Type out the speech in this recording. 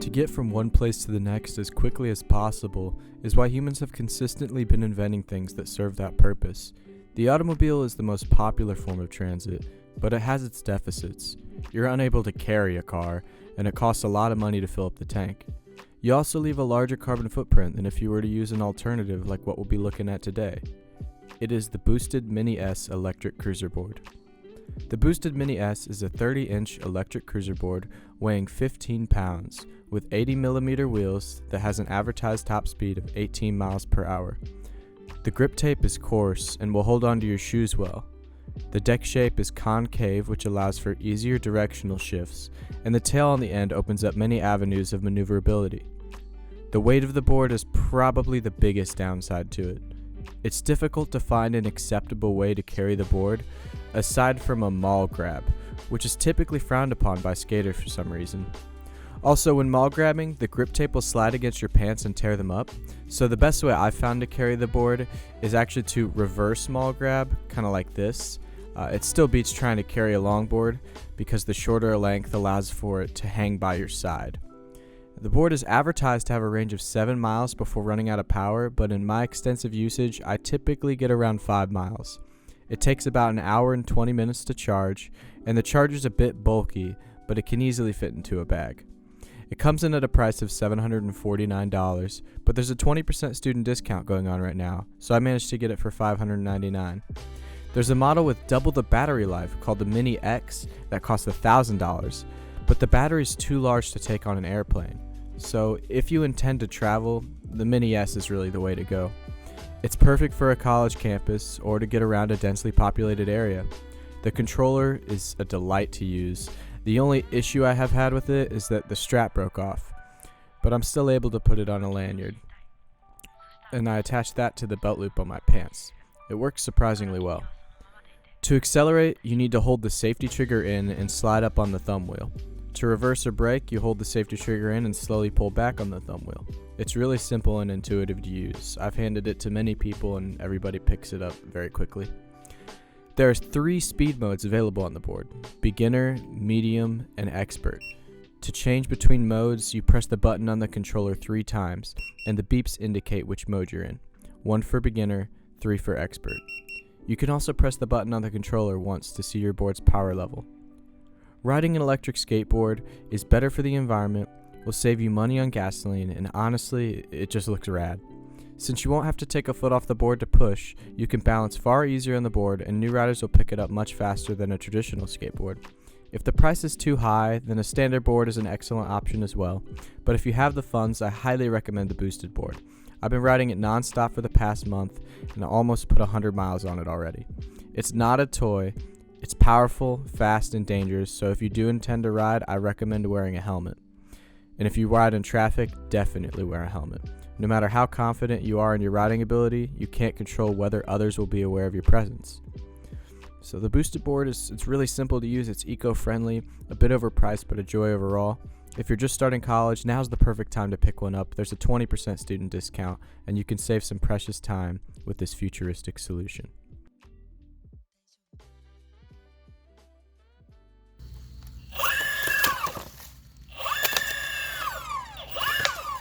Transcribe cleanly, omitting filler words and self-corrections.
To get from one place to the next as quickly as possible is why humans have consistently been inventing things that serve that purpose. The automobile is the most popular form of transit, but it has its deficits. You're unable to carry a car, and it costs a lot of money to fill up the tank. You also leave a larger carbon footprint than if you were to use an alternative like what we'll be looking at today. It is the Boosted Mini S electric cruiser board. The Boosted Mini S is a 30-inch electric cruiser board weighing 15 pounds with 80mm wheels that has an advertised top speed of 18 miles per hour. The grip tape is coarse and will hold onto your shoes well. The deck shape is concave, which allows for easier directional shifts, and the tail on the end opens up many avenues of maneuverability. The weight of the board is probably the biggest downside to it. It's difficult to find an acceptable way to carry the board, aside from a mall grab, which is typically frowned upon by skaters for some reason. Also, when mall grabbing, the grip tape will slide against your pants and tear them up, so the best way I've found to carry the board is actually to reverse mall grab, kind of like this. It still beats trying to carry a longboard because the shorter length allows for it to hang by your side. The board is advertised to have a range of 7 miles before running out of power, but in my extensive usage, I typically get around 5 miles. It takes about an hour and 20 minutes to charge, and the charger's a bit bulky, but it can easily fit into a bag. It comes in at a price of $749, but there's a 20% student discount going on right now, so I managed to get it for $599. There's a model with double the battery life called the Mini X that costs $1,000, but the battery's too large to take on an airplane. So if you intend to travel, the Mini S is really the way to go. It's perfect for a college campus or to get around a densely populated area. The controller is a delight to use. The only issue I have had with it is that the strap broke off, but I'm still able to put it on a lanyard. And I attached that to the belt loop on my pants. It works surprisingly well. To accelerate, you need to hold the safety trigger in and slide up on the thumb wheel. To reverse or brake, you hold the safety trigger in and slowly pull back on the thumb wheel. It's really simple and intuitive to use. I've handed it to many people and everybody picks it up very quickly. There are 3 speed modes available on the board: beginner, medium, and expert. To change between modes, you press the button on the controller 3 times, and the beeps indicate which mode you're in. 1 for beginner, 3 for expert. You can also press the button on the controller once to see your board's power level. Riding an electric skateboard is better for the environment, will save you money on gasoline, and honestly, it just looks rad. Since you won't have to take a foot off the board to push, you can balance far easier on the board, and new riders will pick it up much faster than a traditional skateboard. If the price is too high, then a standard board is an excellent option as well, but if you have the funds, I highly recommend the Boosted board. I've been riding it non-stop for the past month, and I almost put 100 miles on it already. It's not a toy. It's powerful, fast, and dangerous, so if you do intend to ride, I recommend wearing a helmet. And if you ride in traffic, definitely wear a helmet. No matter how confident you are in your riding ability, you can't control whether others will be aware of your presence. So the Boosted board it's really simple to use, it's eco-friendly, a bit overpriced, but a joy overall. If you're just starting college, now's the perfect time to pick one up. There's a 20% student discount, and you can save some precious time with this futuristic solution.